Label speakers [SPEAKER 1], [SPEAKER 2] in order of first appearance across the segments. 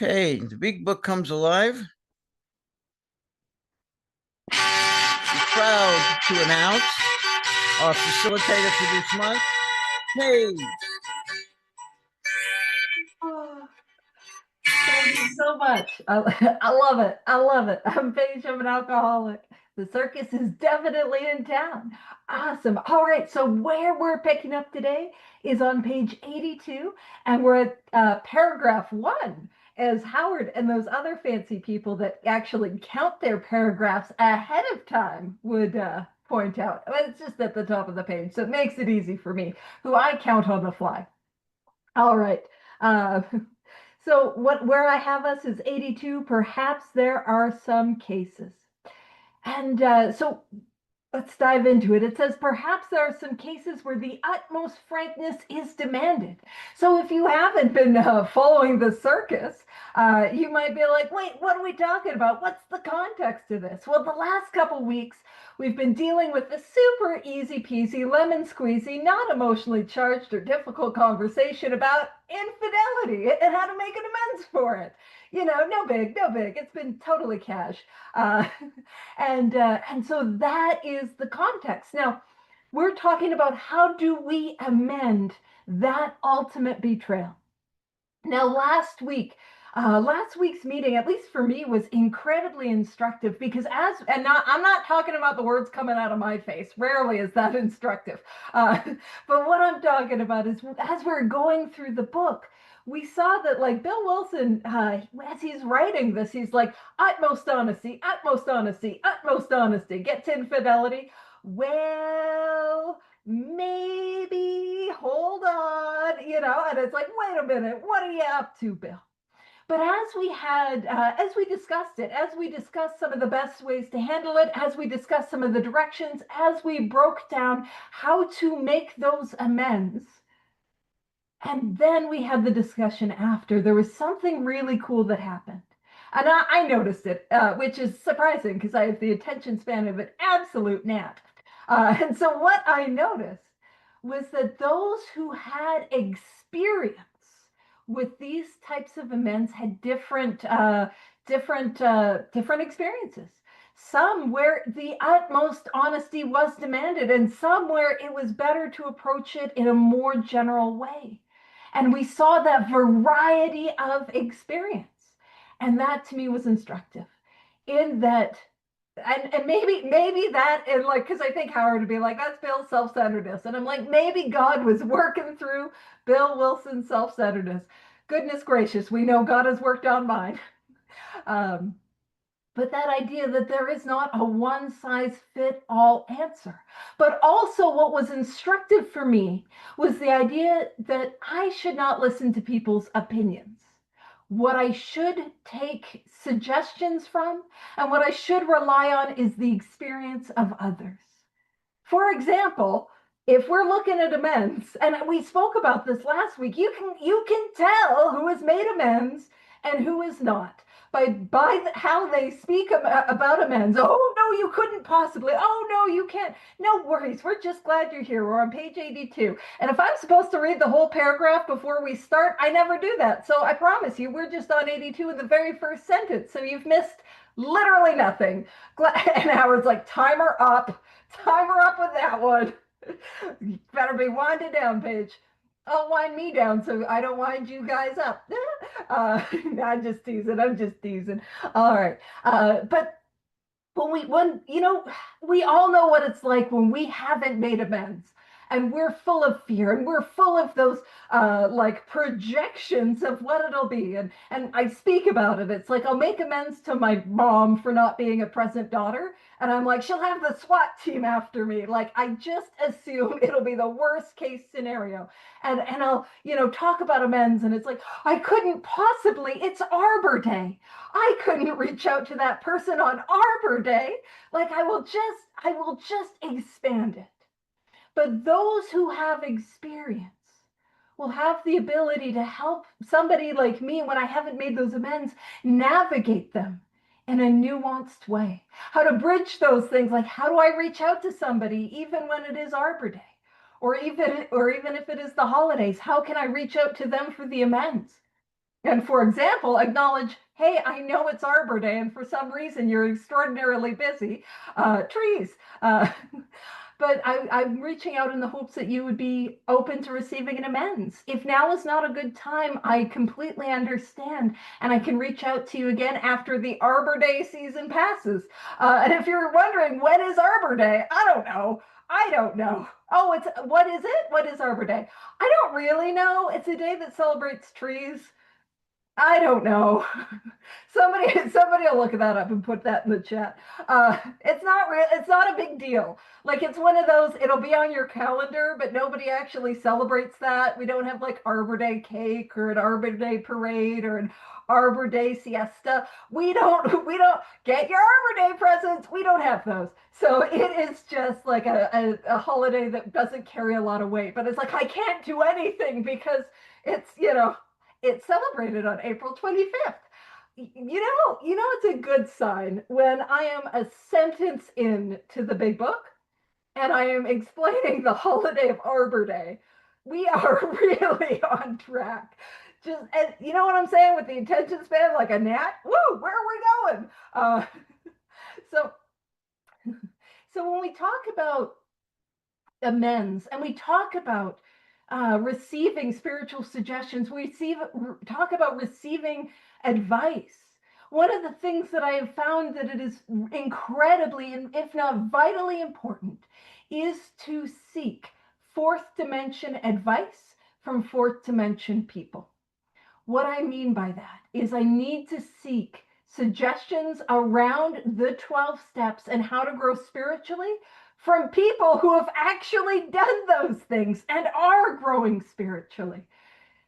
[SPEAKER 1] Okay, the big book comes alive. We're proud to announce our facilitator for this month, Paige.
[SPEAKER 2] Oh, thank you so much. I love it. I love it. I'm Paige. I'm an alcoholic. The circus is definitely in town. Awesome. All right. So where we're picking up today is on page 82, and we're at paragraph 1, as Howard and those other fancy people that actually count their paragraphs ahead of time would point out. But it's just at the top of the page, so it makes it easy for me, who I count on the fly. All right. Uh, So where I have us is 82. Perhaps there are some cases. And so let's dive into it. It says, perhaps there are some cases where the utmost frankness is demanded. So if you haven't been following the circus, you might be like, wait, what are we talking about? What's the context to this? Well, the last couple weeks, we've been dealing with the super easy peasy, lemon squeezy, not emotionally charged or difficult conversation about infidelity and how to make an amends for it. You know, no big, no big. It's been totally cash. Uh, and so that is the context. Now, we're talking about how do we amend that ultimate betrayal. Now, last week's meeting, at least for me, was incredibly instructive because I'm not talking about the words coming out of my face. Rarely is that instructive. But what I'm talking about is as we're going through the book, we saw that like Bill Wilson, as he's writing this, he's like, utmost honesty, utmost honesty, utmost honesty, get to infidelity. Well, maybe hold on, and it's like, wait a minute, what are you up to, Bill? But as we discussed it, as we discussed some of the best ways to handle it, as we discussed some of the directions, as we broke down how to make those amends, and then we had the discussion after, there was something really cool that happened. And I noticed it, which is surprising because I have the attention span of an absolute gnat. And so what I noticed was that those who had experience with these types of amends had different experiences. Some where the utmost honesty was demanded, and some where it was better to approach it in a more general way. And we saw that variety of experience. And that to me was instructive in that, and maybe that, and like, because I think Howard would be like, that's Bill's self-centeredness. And I'm like, maybe God was working through Bill Wilson's self-centeredness. Goodness gracious, we know God has worked on mine. Um, but that idea that there is not a one size fit all answer. But also, what was instructive for me was the idea that I should not listen to people's opinions. What I should take suggestions from and what I should rely on is the experience of others. For example, if we're looking at amends, and we spoke about this last week, you can tell who has made amends and who is not by how they speak about amends. Oh no, you couldn't possibly. Oh no, you can't. No worries. We're just glad you're here. We're on page 82. And if I'm supposed to read the whole paragraph before we start, I never do that. So I promise you, we're just on 82 in the very first sentence. So you've missed literally nothing. And Howard's like, timer up. Timer up with that one. You better be winded down, Paige. I'll wind me down so I don't wind you guys up. I'm just teasing. I'm just teasing. All right. But we all know what it's like when we haven't made amends and we're full of fear and we're full of those like projections of what it'll be. And I speak about it. It's like I'll make amends to my mom for not being a present daughter. And I'm like, she'll have the SWAT team after me. Like, I just assume it'll be the worst case scenario. And I'll, talk about amends. And it's like, I couldn't possibly, it's Arbor Day. I couldn't reach out to that person on Arbor Day. Like, I will just expand it. But those who have experience will have the ability to help somebody like me when I haven't made those amends navigate them in a nuanced way. How to bridge those things, like how do I reach out to somebody even when it is Arbor Day? Or even if it is the holidays, how can I reach out to them for the amends? And for example, acknowledge, hey, I know it's Arbor Day, and for some reason you're extraordinarily busy. Trees. Uh, but I'm reaching out in the hopes that you would be open to receiving an amends. If now is not a good time, I completely understand, and I can reach out to you again after the Arbor Day season passes. And if you're wondering, when is Arbor Day? I don't know. I don't know. Oh, what is it? What is Arbor Day? I don't really know. It's a day that celebrates trees. I don't know. Somebody will look that up and put that in the chat. It's not real. It's not a big deal. Like, it's one of those. It'll be on your calendar, but nobody actually celebrates that. We don't have like Arbor Day cake or an Arbor Day parade or an Arbor Day siesta. We don't. We don't get your Arbor Day presents. We don't have those. So it is just like a holiday that doesn't carry a lot of weight. But it's like, I can't do anything because it's celebrated on April 25th. It's a good sign when I am a sentence in to the big book and I am explaining the holiday of Arbor Day. We are really on track. Just, and you know what I'm saying, with the attention span like a gnat. Woo, where are we going? So, so when we talk about amends and we talk about receiving spiritual suggestions, talk about receiving advice. One of the things that I have found that it is incredibly, if not vitally important, is to seek fourth dimension advice from fourth dimension people. What I mean by that is I need to seek suggestions around the 12 steps and how to grow spiritually from people who have actually done those things and are growing spiritually.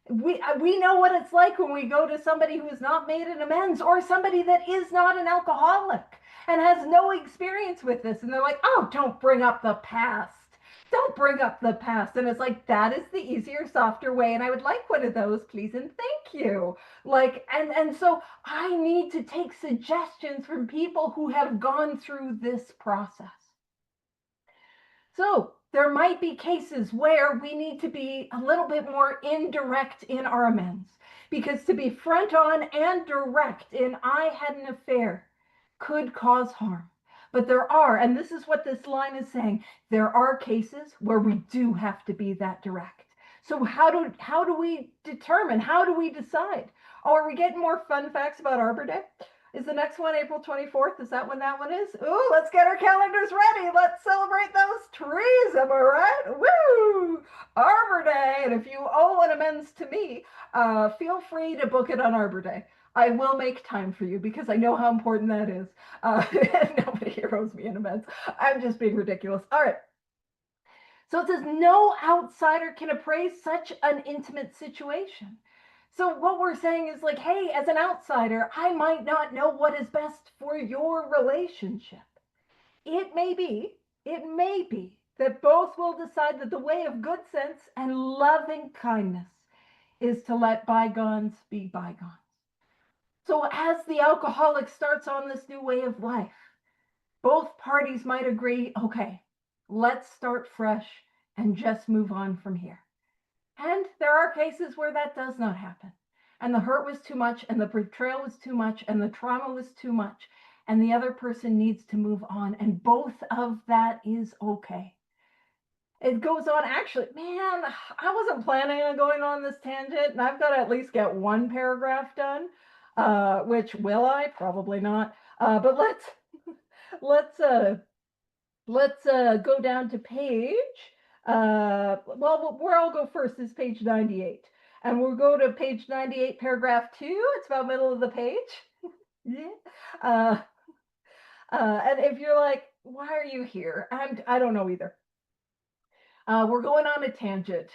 [SPEAKER 2] We know what it's like when we go to somebody who has not made an amends, or somebody that is not an alcoholic and has no experience with this, and they're like, oh, don't bring up the past. Don't bring up the past. And it's like, that is the easier, softer way, and I would like one of those, please and thank you. Like, and so I need to take suggestions from people who have gone through this process. So there might be cases where we need to be a little bit more indirect in our amends, because to be front on and direct in I had an affair could cause harm. But there are, and this is what this line is saying, there are cases where we do have to be that direct. So how do we determine? How do we decide? Oh, are we getting more fun facts about Arbor Day? Is the next one April 24th? Is that when that one is? Ooh, let's get our calendars ready. Let's celebrate those trees. Am I right? Woo! Arbor Day. And if you owe an amends to me, feel free to book it on Arbor Day. I will make time for you because I know how important that is. Nobody here owes me an amends. I'm just being ridiculous. All right. So it says, no outsider can appraise such an intimate situation. So what we're saying is like, hey, as an outsider, I might not know what is best for your relationship. It may be that both will decide that the way of good sense and loving kindness is to let bygones be bygones. So as the alcoholic starts on this new way of life, both parties might agree, okay, let's start fresh and just move on from here. And there are cases where that does not happen. And the hurt was too much, and the betrayal was too much, and the trauma was too much, and the other person needs to move on. And both of that is okay. It goes on, actually, man, I wasn't planning on going on this tangent, and I've got to at least get one paragraph done, which will I? Probably not. But let's go down to page. Well, where I'll go first is page 98. And we'll go to page 98, paragraph 2. It's about middle of the page. Yeah. And if you're like, why are you here? I don't know either. We're going on a tangent.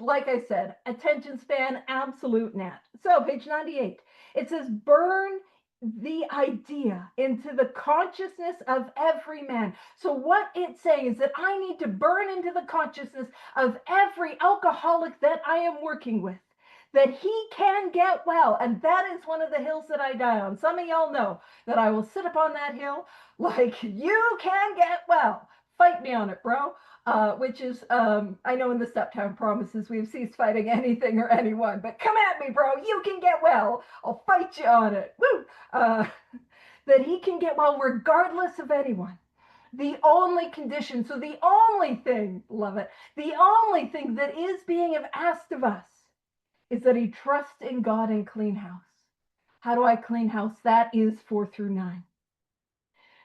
[SPEAKER 2] Like I said, attention span, absolute gnat. So page 98, it says, burn the idea into the consciousness of every man. So what it's saying is that I need to burn into the consciousness of every alcoholic that I am working with, that he can get well. And that is one of the hills that I die on. Some of y'all know that I will sit upon that hill like, you can get well. fight me on it, bro. Which is, I know in the Steptown Promises we've ceased fighting anything or anyone, but come at me, bro. You can get well. I'll fight you on it. Woo! That he can get well regardless of anyone. The only condition, so the only thing, love it, the only thing that is being asked of us is that he trusts in God and clean house. How do I clean house? That is 4-9.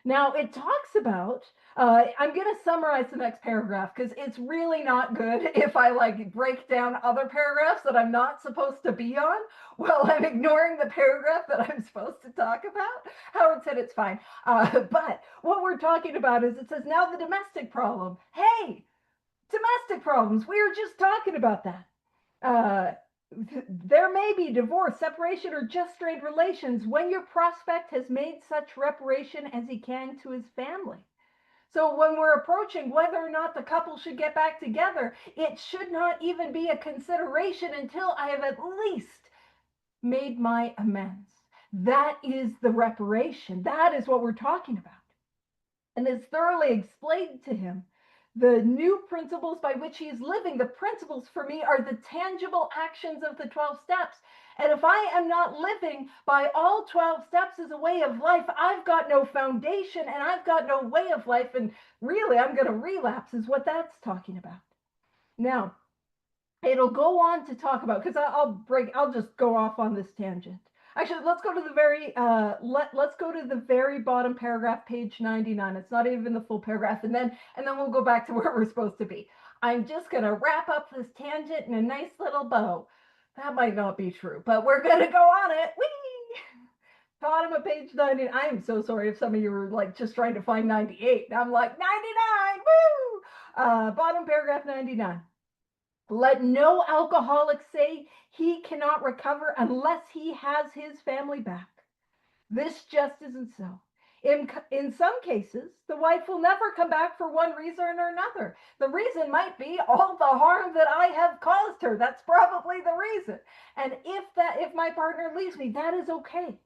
[SPEAKER 2] Now it talks about, I'm going to summarize the next paragraph because it's really not good if I like break down other paragraphs that I'm not supposed to be on while I'm ignoring the paragraph that I'm supposed to talk about. Howard said it's fine. But what we're talking about is it says now the domestic problem. Hey, domestic problems. We were just talking about that. There may be divorce, separation, or just strained relations when your prospect has made such reparation as he can to his family. So when we're approaching whether or not the couple should get back together, it should not even be a consideration until I have at least made my amends. That is the reparation. That is what we're talking about. And it's thoroughly explained to him the new principles by which he is living. The principles for me are the tangible actions of the 12 steps. And if I am not living by all 12 steps as a way of life, I've got no foundation and I've got no way of life. And really, I'm going to relapse is what that's talking about. Now, it'll go on to talk about, because I'll just go off on this tangent. Actually, let's go to the very bottom paragraph, page 99. It's not even the full paragraph, and then we'll go back to where we're supposed to be. I'm just gonna wrap up this tangent in a nice little bow. That might not be true, but we're gonna go on it. Whee! Bottom of page 99. I am so sorry if some of you were like just trying to find 98. I'm like 99. Woo! Bottom paragraph 99. Let no alcoholic say he cannot recover unless he has his family back. This just isn't so. In some cases, the wife will never come back for one reason or another. The reason might be all the harm that I have caused her. That's probably the reason. And if my partner leaves me, that is okay.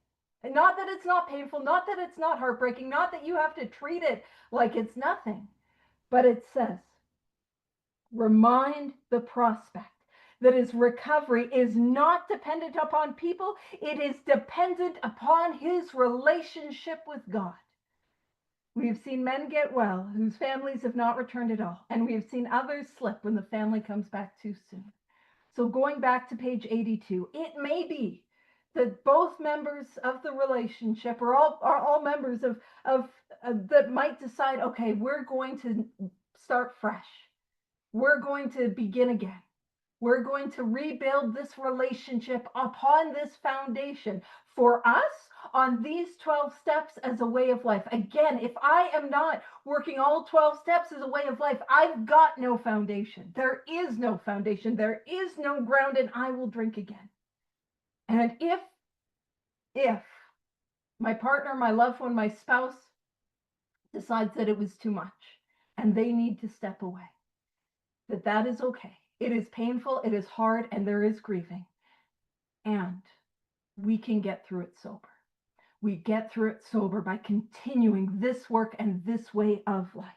[SPEAKER 2] And not that it's not painful, not that it's not heartbreaking, not that you have to treat it like it's nothing. But it says, remind the prospect that his recovery is not dependent upon people, it is dependent upon his relationship with God. We have seen men get well whose families have not returned at all, and we have seen others slip when the family comes back too soon. So going back to page 82, it may be that both members of the relationship or all members of that might decide, okay, we're going to start fresh. We're going to begin again. We're going to rebuild this relationship upon this foundation for us on these 12 steps as a way of life. Again, if I am not working all 12 steps as a way of life, I've got no foundation. There is no foundation. There is no ground, and I will drink again. And if my partner, my loved one, my spouse decides that it was too much and they need to step away, that is okay. It is painful, it is hard, and there is grieving. And we can get through it sober. We get through it sober by continuing this work and this way of life.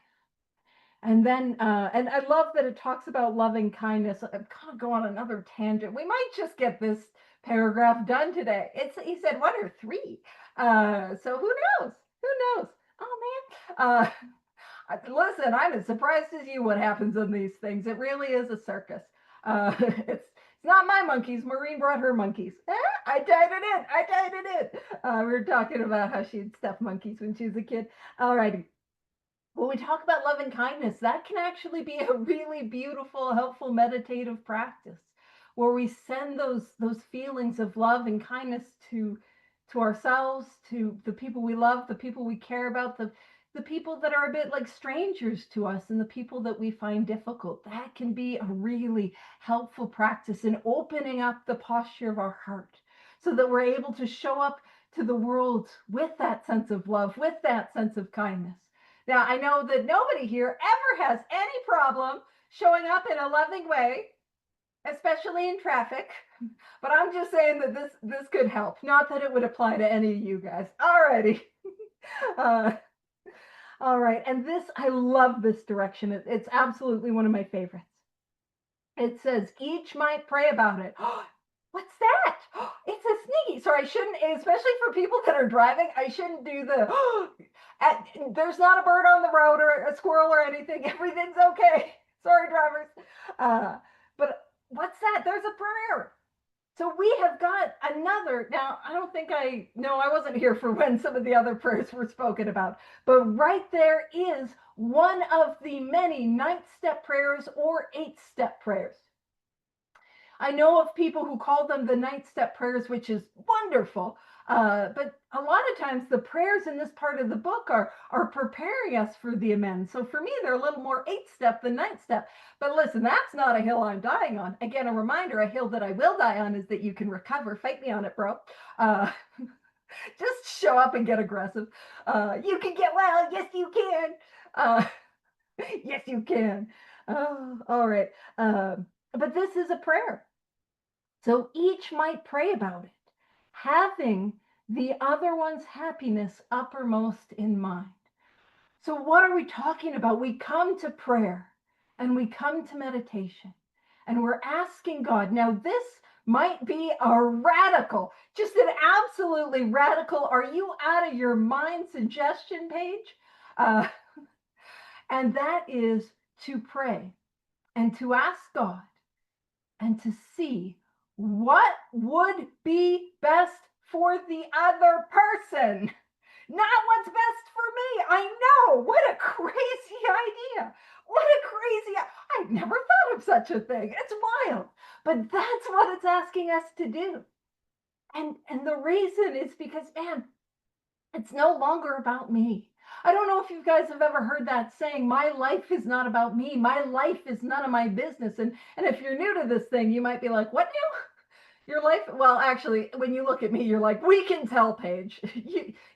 [SPEAKER 2] And then, and I love that it talks about loving kindness. I'm gonna go on another tangent. We might just get this paragraph done today. He said 1 or 3. So who knows? Who knows? Oh man. Listen, I'm as surprised as you what happens in these things. It really is a circus. It's not my monkeys. Maureen brought her monkeys. I tied it in. We were talking about how she'd stuff monkeys when she was a kid. Alrighty. When we talk about love and kindness, that can actually be a really beautiful, helpful, meditative practice where we send those feelings of love and kindness to ourselves, to the people we love, the people we care about, the people that are a bit like strangers to us, and the people that we find difficult. That can be a really helpful practice in opening up the posture of our heart so that we're able to show up to the world with that sense of love, with that sense of kindness. Now, I know that nobody here ever has any problem showing up in a loving way, especially in traffic, but I'm just saying that this could help. Not that it would apply to any of you guys. Alrighty. All right. And this, I love this direction. It's absolutely one of my favorites. It says, each might pray about it. What's that? It's a sneaky. So I shouldn't, especially for people that are driving, I shouldn't do the, there's not a bird on the road or a squirrel or anything. Everything's okay. Sorry, drivers. But what's that? There's a prayer. So we have got another. Now, I don't think I wasn't here for when some of the other prayers were spoken about, but right there is one of the many ninth step prayers or eighth step prayers. I know of people who call them the ninth step prayers, which is wonderful. But a lot of times the prayers in this part of the book are preparing us for the amends. So for me, they're a little more eighth step than ninth step. But listen, that's not a hill I'm dying on. Again, a reminder, a hill that I will die on is that you can recover. Fight me on it, bro. Just show up and get aggressive. You can get well. Yes, you can. Yes, you can. Oh, all right. But this is a prayer. So each might pray about it, having the other one's happiness uppermost in mind. So, what are we talking about? We come to prayer and we come to meditation and we're asking God. Now, this might be a radical, just an absolutely radical, are you out of your mind suggestion page? And that is to pray and to ask God and to see what would be best for the other person, not what's best for me. I know, what a crazy idea. What a crazy, I've never thought of such a thing. It's wild, but that's what it's asking us to do. And the reason is because, man, it's no longer about me. I don't know if you guys have ever heard that saying, my life is not about me. My life is none of my business. And if you're new to this thing, you might be like, what now? Your life? Well, actually, when you look at me, you're like, we can tell, Paige.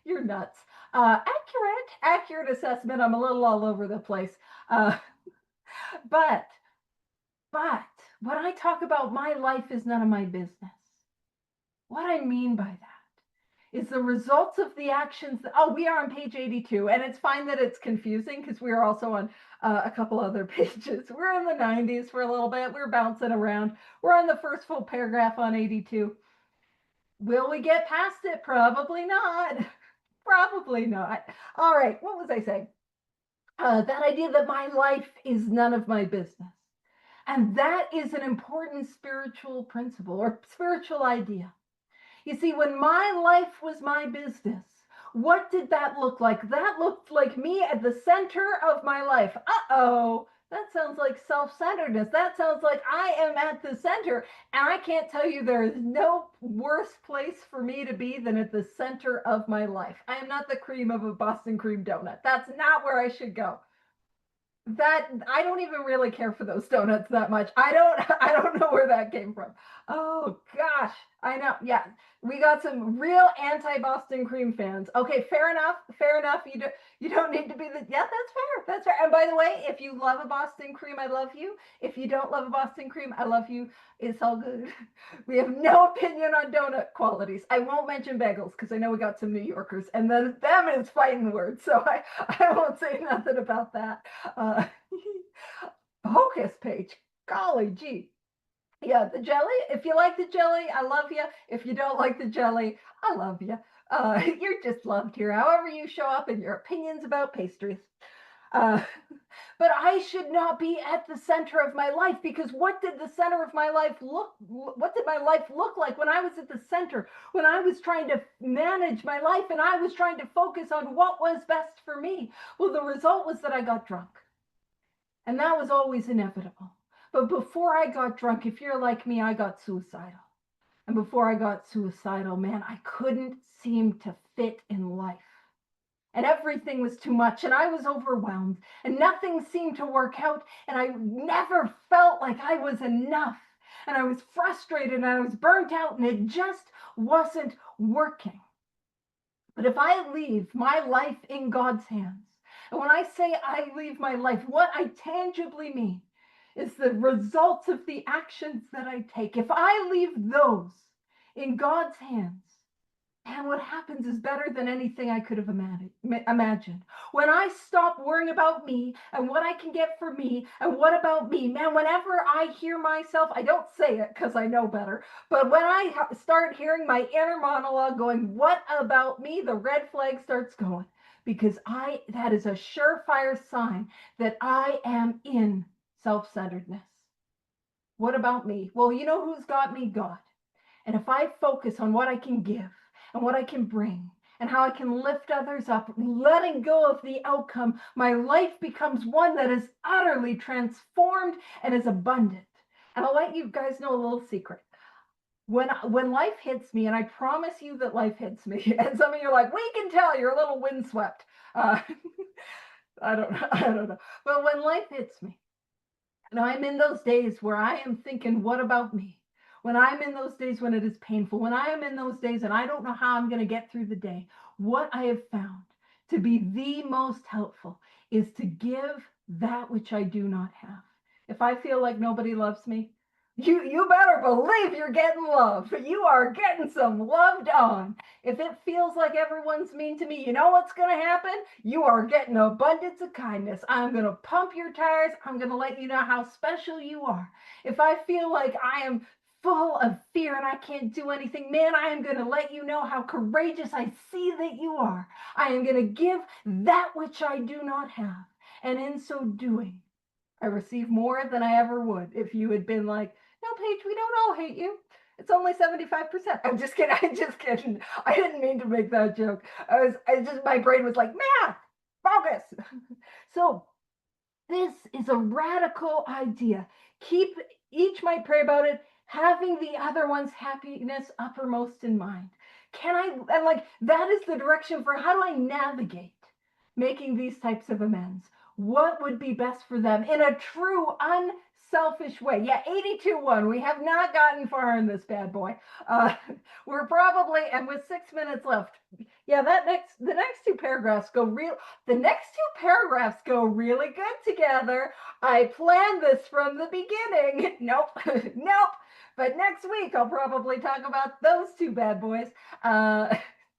[SPEAKER 2] You're nuts. Accurate assessment. I'm a little all over the place. But when I talk about my life is none of my business, what I mean by that is the results of the actions. We are on page 82, and it's fine that it's confusing because we're also on a couple other pages. We're in the 90s for a little bit. We're bouncing around. We're on the first full paragraph on 82. Will we get past it? Probably not. Probably not. All right, what was I saying? That idea that my life is none of my business. And that is an important spiritual principle or spiritual idea. You see, when my life was my business, what did that look like? That looked like me at the center of my life. Uh-oh, that sounds like self-centeredness. That sounds like I am at the center. And I can't tell you there is no worse place for me to be than at the center of my life. I am not the cream of a Boston cream donut. That's not where I should go. That I don't even really care for those donuts that much. I don't know where that came from. Oh gosh, I know. Yeah, we got some real anti-Boston cream fans. Okay, fair enough. Fair enough. You don't need to be the. Yeah, that's fair. That's fair. And by the way, if you love a Boston cream, I love you. If you don't love a Boston cream, I love you. It's all good. We have no opinion on donut qualities. I won't mention bagels because I know we got some New Yorkers, and then them is fighting words. So I won't say nothing about that. Focus page. Golly gee. Yeah, the jelly. If you like the jelly, I love you. If you don't like the jelly, I love you. You're just loved here, however you show up in your opinions about pastries. But I should not be at the center of my life, because what did the center of my life what did my life look like when I was at the center, when I was trying to manage my life and I was trying to focus on what was best for me? Well, the result was that I got drunk. And that was always inevitable. But before I got drunk, if you're like me, I got suicidal. And before I got suicidal, man, I couldn't seem to fit in life. And everything was too much, and I was overwhelmed, and nothing seemed to work out, and I never felt like I was enough. And I was frustrated, and I was burnt out, and it just wasn't working. But if I leave my life in God's hands, and when I say I leave my life, what I tangibly mean is the results of the actions that I take. If I leave those in God's hands, And what happens is better than anything I could have imagined. When I stop worrying about me and what I can get for me and what about me, man, whenever I hear myself, I don't say it because I know better, but when I start hearing my inner monologue going, what about me? The red flag starts going, because that is a surefire sign that I am in self-centeredness. What about me? Well, you know who's got me? God. And if I focus on what I can give and what I can bring and how I can lift others up, letting go of the outcome, my life becomes one that is utterly transformed and is abundant. And I'll let you guys know a little secret. When life hits me, and I promise you that life hits me, and some of you are like, we can tell you're a little windswept. I don't know. I don't know. But when life hits me, and I'm in those days where I am thinking, what about me? When I'm in those days when it is painful, when I am in those days and I don't know how I'm going to get through the day, what I have found to be the most helpful is to give that which I do not have. If I feel like nobody loves me, you better believe you're getting love. You are getting some loved on. If it feels like everyone's mean to me, you know what's going to happen? You are getting abundance of kindness. I'm going to pump your tires. I'm going to let you know how special you are. If I feel like I am full of fear and I can't do anything, man, I am going to let you know how courageous I see that you are. I am going to give that which I do not have. And in so doing, I receive more than I ever would if you had been like, no, Paige, we don't all hate you. It's only 75%. I'm just kidding. I'm just kidding. I didn't mean to make that joke. My brain was like, math, focus. So this is a radical idea. Each might pray about it, having the other one's happiness uppermost in mind. And like, that is the direction for how do I navigate making these types of amends? What would be best for them in a true, unselfish way? Yeah, 82-1. We have not gotten far in this bad boy. We're probably, and with 6 minutes left, yeah, the next two paragraphs go really good together. I planned this from the beginning. Nope, nope. But next week I'll probably talk about those two bad boys.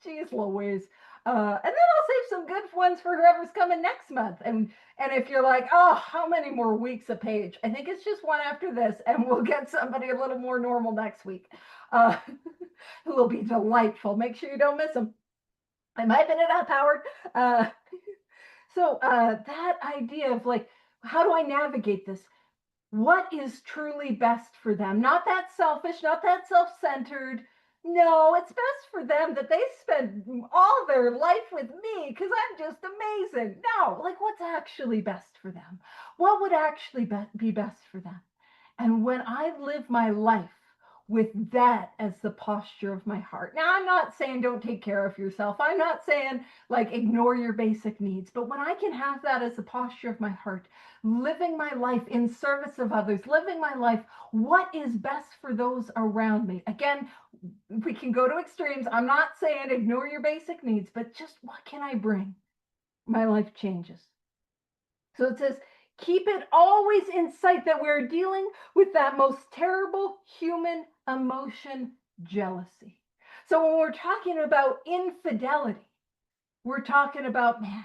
[SPEAKER 2] Geez Louise. And then I'll save some good ones for whoever's coming next month. And if you're like, oh, how many more weeks a page? I think it's just one after this, and we'll get somebody a little more normal next week, who will be delightful. Make sure you don't miss them. I'm hyping it up, Howard. So that idea of like, how do I navigate this? What is truly best for them? Not that selfish, not that self-centered. No, it's best for them that they spend all their life with me because I'm just amazing. No, like what's actually best for them? What would actually be best for them? And when I live my life with that as the posture of my heart. Now, I'm not saying don't take care of yourself. I'm not saying like ignore your basic needs. But when I can have that as the posture of my heart, living my life in service of others, living my life, what is best for those around me? Again, we can go to extremes. I'm not saying ignore your basic needs, but just what can I bring? My life changes. So it says, keep it always in sight that we're dealing with that most terrible human emotion, jealousy. So when we're talking about infidelity, we're talking about, man,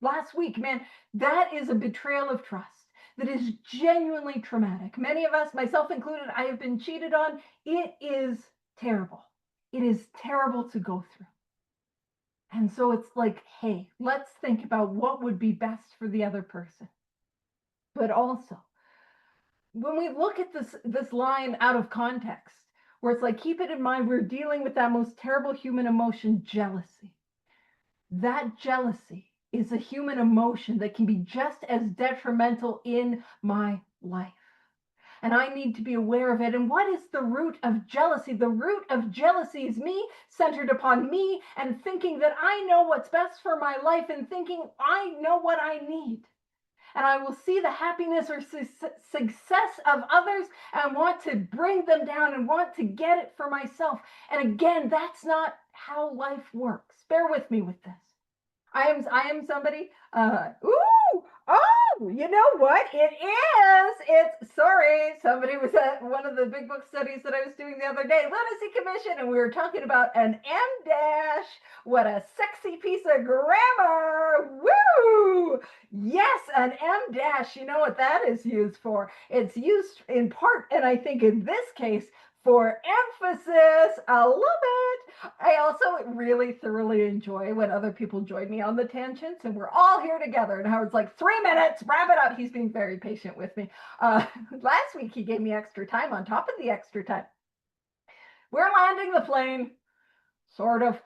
[SPEAKER 2] last week, man, that is a betrayal of trust that is genuinely traumatic. Many of us, myself included, I have been cheated on. It is terrible. It is terrible to go through. And so it's like, hey, let's think about what would be best for the other person. But also, when we look at this line out of context, where it's like, keep it in mind, we're dealing with that most terrible human emotion, jealousy. That jealousy is a human emotion that can be just as detrimental in my life. And I need to be aware of it. And what is the root of jealousy? The root of jealousy is me centered upon me and thinking that I know what's best for my life and thinking I know what I need. And I will see the happiness or success of others and want to bring them down and want to get it for myself. And again, that's not how life works. Bear with me with this. I am somebody, Oh, you know what? It is. It's sorry. Somebody was at one of the big book studies that I was doing the other day, Lunacy Commission, and we were talking about an M dash. What a sexy piece of grammar. Woo! Yes, an M dash. You know what that is used for? It's used in part, and I think in this case, for emphasis. I love it. I also really thoroughly enjoy when other people join me on the tangents and we're all here together. And Howard's like, 3 minutes, wrap it up. He's being very patient with me. Last week, he gave me extra time on top of the extra time. We're landing the plane, sort of.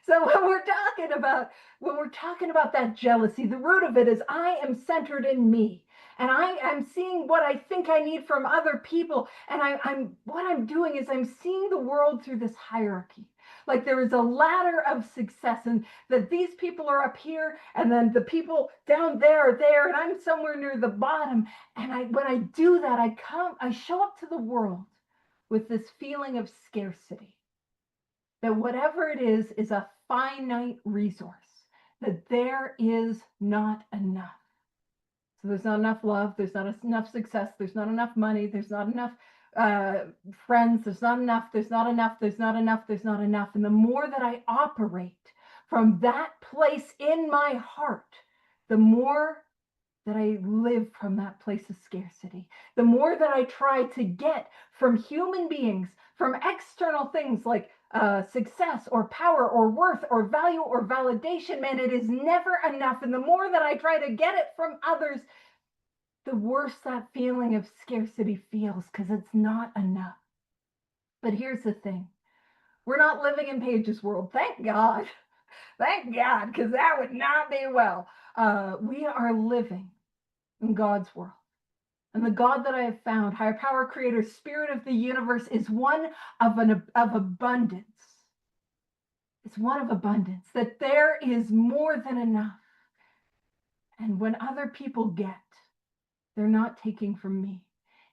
[SPEAKER 2] So when we're talking about that jealousy, the root of it is I am centered in me. And I am seeing what I think I need from other people. And what I'm doing is I'm seeing the world through this hierarchy. Like there is a ladder of success, and that these people are up here, and then the people down there are there, and I'm somewhere near the bottom. And when I do that, I show up to the world with this feeling of scarcity. That whatever it is a finite resource, that there is not enough. So there's not enough love, there's not enough success, there's not enough money, there's not enough friends, there's not enough, there's not enough, there's not enough, there's not enough. And the more that I operate from that place in my heart, the more that I live from that place of scarcity, the more that I try to get from human beings, from external things like success or power or worth or value or validation, man, it is never enough. And the more that I try to get it from others, the worse that feeling of scarcity feels, because it's not enough. But here's the thing. We're not living in Paige's world. Thank God. Thank God, because that would not be well. We are living in God's world. And the God that I have found, higher power, creator, spirit of the universe, is one of abundance. It's one of abundance, that there is more than enough. And when other people get, they're not taking from me.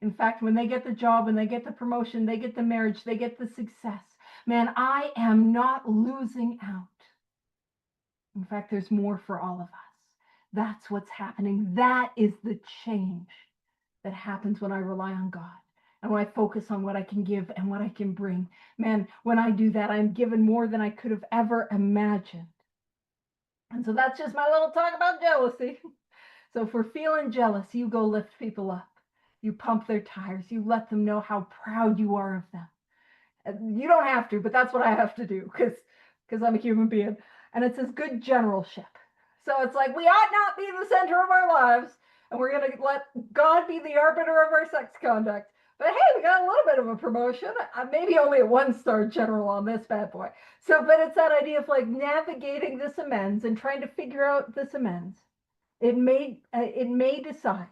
[SPEAKER 2] In fact, when they get the job, when they get the promotion, they get the marriage, they get the success, man, I am not losing out. In fact, there's more for all of us. That's what's happening. That is the change that happens when I rely on God and when I focus on what I can give and what I can bring. Man, when I do that, I'm given more than I could have ever imagined. And so that's just my little talk about jealousy. So if we're feeling jealous, you go lift people up. You pump their tires. You let them know how proud you are of them. And you don't have to, but that's what I have to do because I'm a human being. And it says good generalship. So it's like we ought not be the center of our lives, and we're going to let God be the arbiter of our sex conduct. But hey, we got a little bit of a promotion. Maybe only a 1-star general on this bad boy. So, but it's that idea of like navigating this amends and trying to figure out this amends. It may decide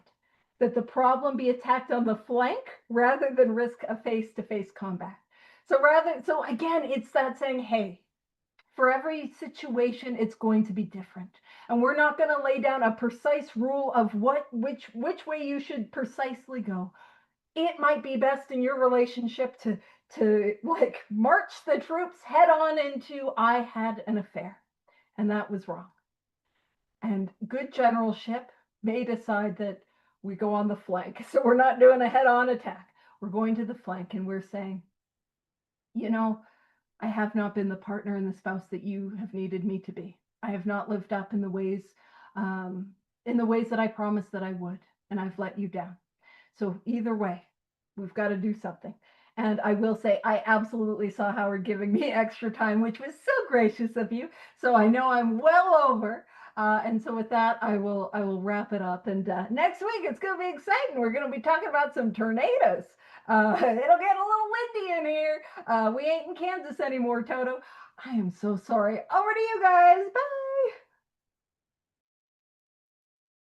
[SPEAKER 2] that the problem be attacked on the flank rather than risk a face-to-face combat. So again, it's that saying, hey, for every situation, it's going to be different. And we're not going to lay down a precise rule of which way you should precisely go. It might be best in your relationship to like march the troops head on into I had an affair and that was wrong. And good generalship may decide that we go on the flank. So we're not doing a head-on attack. We're going to the flank and we're saying, you know, I have not been the partner and the spouse that you have needed me to be. I have not lived up in the ways that I promised that I would, and I've let you down. So either way, we've got to do something. And I will say, I absolutely saw Howard giving me extra time, which was so gracious of you. So I know I'm well over. And so with that, I will wrap it up. And next week, it's going to be exciting. We're going to be talking about some tornadoes. It'll get a little windy in here. We ain't in Kansas anymore, Toto. I am so sorry. Over to you guys. Bye.